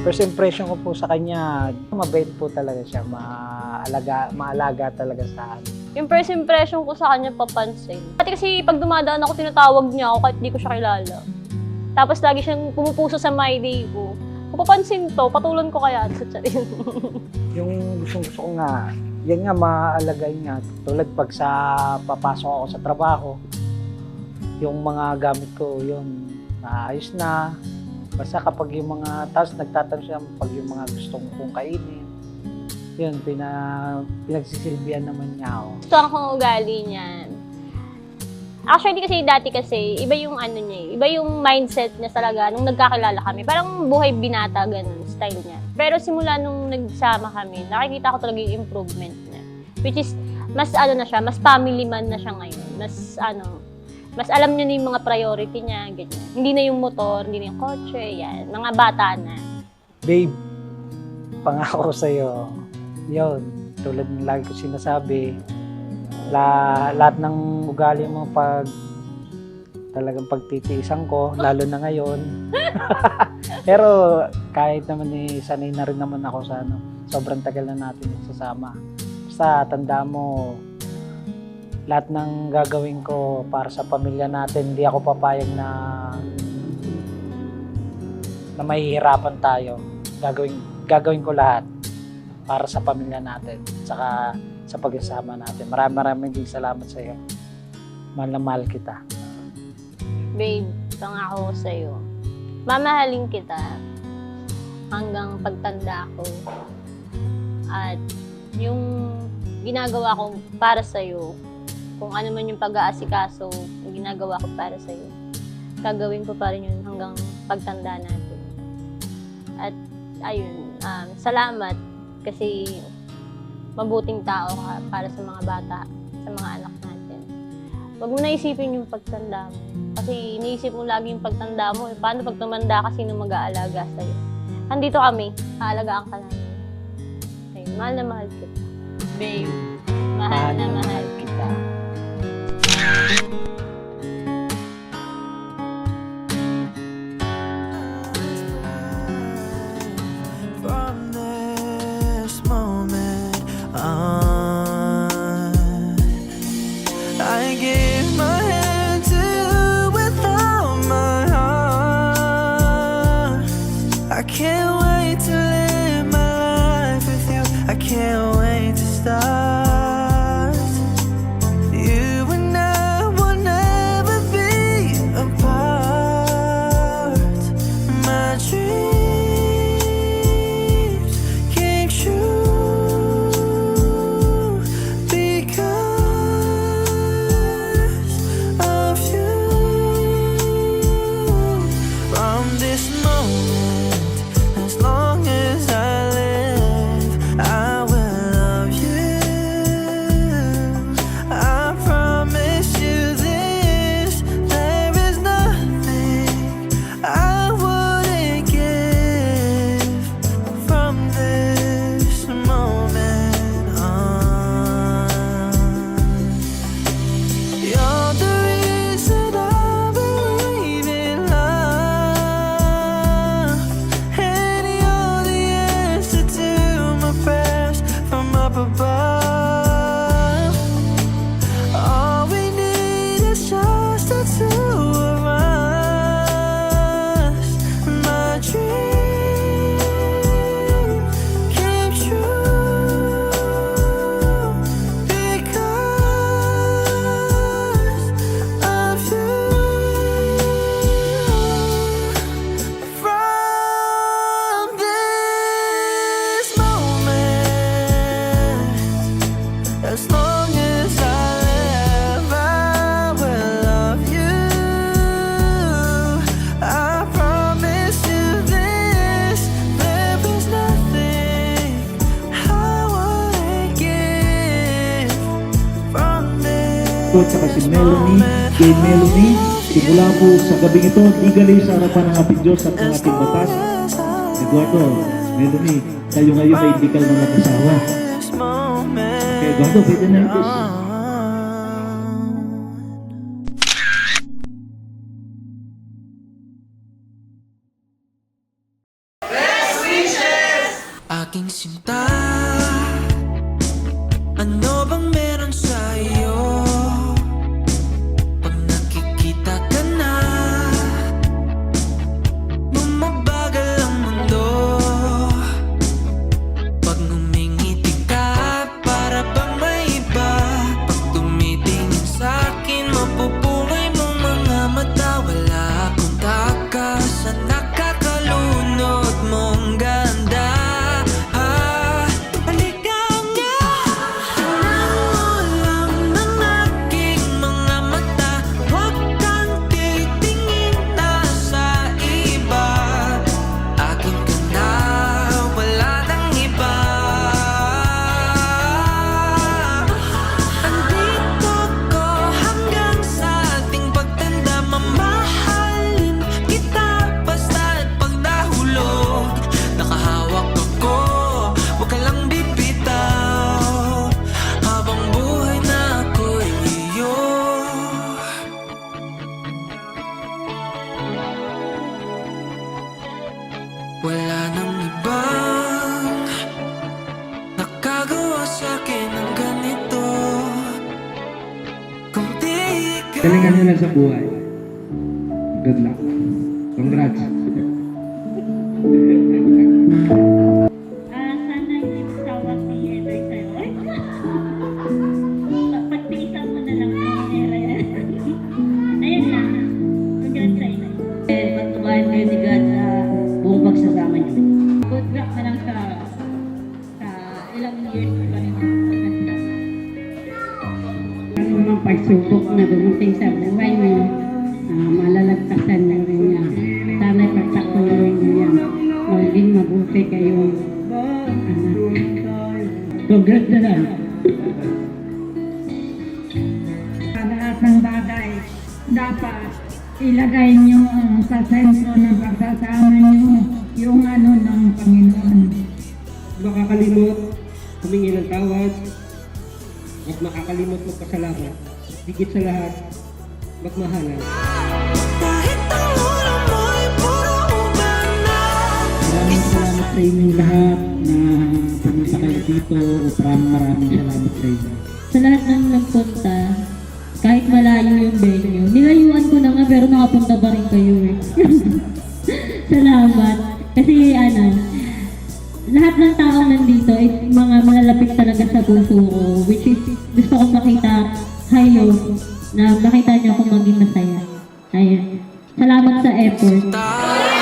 First impression ko po sa kanya, mabait po talaga siya, maalaga talaga sa akin. Yung first impression ko sa kanya, papansin. Pati kasi pag dumadaan ako, tinatawag niya ako kahit di ko siya kilala. Tapos lagi siyang pumupuso sa my day ko. Kung papansin to, patulan ko kaya sa charin. Yung gusto ko nga, yan nga maalagay nga. Tulad pag papasok ako sa trabaho, yung mga gamit ko, yun, naayos na. Basta kapag yung mga, tapos nagtatanong siya pag yung mga gustong kong kainin, yun, pinagsisilbihan naman niya ako. Gusto akong ugali niyan. Actually, kasi iba yung ano niya, iba yung mindset niya talaga nung nagkakilala kami. Parang buhay binata, ganun, style niya. Pero simula nung nagsama kami, nakikita ko talaga yung improvement niya. Which is, mas ano na siya, mas family man na siya ngayon. Mas alam niya na yung mga priority niya, ganyan. Hindi na yung motor, hindi na yung kotse, yan. Mga bata na. Babe, pangako sa'yo, yun, tulad ng lagi ko sinasabi, lahat ng ugali mo talagang pagtitiisan ko, lalo na ngayon. Pero kahit naman sanay na rin naman ako sa sobrang tagal na natin nagsasama. Basta tanda mo, lahat ng gagawin ko para sa pamilya natin, hindi ako papayag na mahihirapan tayo. Gagawin ko lahat para sa pamilya natin, saka sa pagsasama natin. Maraming salamat sa iyo. Mahal na mahal kita. Babe, pangako ko sa'yo. Mamahalin kita hanggang pagtanda ko. At yung ginagawa ko para sa'yo, kung ano man yung pag-aasikaso yung ginagawa ko para sa'yo, gagawin ko pa rin yun hanggang pagtanda natin. At ayun, salamat kasi mabuting tao ka para sa mga bata, sa mga anak natin. Huwag mo naisipin yung pagtanda mo. Kasi iniisip mo lagi yung pagtanda mo. Paano pag tumanda ka, sino mag-aalaga sa'yo? Andito kami, aalagaan ka namin. Ayun, mahal na mahal kita. Babe, mahal na mahal kita. From this moment on, I give my hand to you without my heart. I can't wait to live my life with you. I can't wait to start. You and I will never be apart. My dreams came true because of you. From this moment, as long as I live, I will love you. I promise you this, there is nothing I wouldn't give from this moment on. You're the reason I believe in love, and you're the answer to my prayers from up above. All we need is just the two of us. My dreams came true because of you. From this moment, as long as I live, I will love you. I promise you this, there is nothing I wouldn't give from this at saka si Melanie, kay Melanie, simula po sa gabing ito, igalay sa harapan ng ating Diyos at ng ating batas. Eduardo, Melanie, tayo ngayon ay hindi ka na mag-asawa. moment. Kaya Eduardo, pwede na ito. Let's aking sinta. Ano bang meron sa'yo? Pag nakikita ka na, bumabagal ang mundo. Pag ngumingiti ka, para bang may iba. Pag tumitingin sa'kin, mapupungay mong mga mata. Wala akong takas sa nakakalunod mong ganda. Halika nga, tingnan mo lang ng aking mga mata. Huwag kang titingin na sa iba. Akin ka na, wala nang iba. Andito ko hanggang sa ating pagtanda. Mamahalin kita basta't pag nahulog. Nakahawak ako, huwag ka lang bibitaw. Habang buhay na ako'y iyo. Wala nang ibang nakagawa sa'kin ng ganito. Kung di ikaw Galingan nyo lang sa buhay. Good luck. Congrats. Sana hindi tawag ni Ever sa'yo. Ay! Pagtiisan mo na lang ni Ever. Ayun lang. Congrats sa inyo. Patumayan kayo ni God sa buong pagsasama niyo. Good luck na lang sa ilang years pa rin ang pagkasama. Ano mga pagsubok na dumating sa buhay niyo, malalagtasan niyo rin yan. Sana'y pagtakuloy niyo yan. Maging mabuti kayong anak. Congrats na lang. Sa lahat ng bagay, dapat ilagay niyo sa sentro ng pagsasama niyo yung ano ng Panginoon. Makakalimot, humingi ng tawad, at makakalimot magpasalamat. Higit sa lahat, magmahalan. kahit ang ulo mo'y puro uban na. Maraming salamat sa inyong lahat na pumunta kayo dito. Maraming salamat sa inyo. Sa lahat ng nagpunta, kahit malayo yung venue, nilayuan ko na nga pero nakapunta pa rin kayo eh. Salamat. Kasi lahat ng tao nandito ay mga malalapit talaga sa puso ko, which is gusto kong makita kayo, na makita niyo akong maging masaya. Ayun. Salamat sa effort. Tayo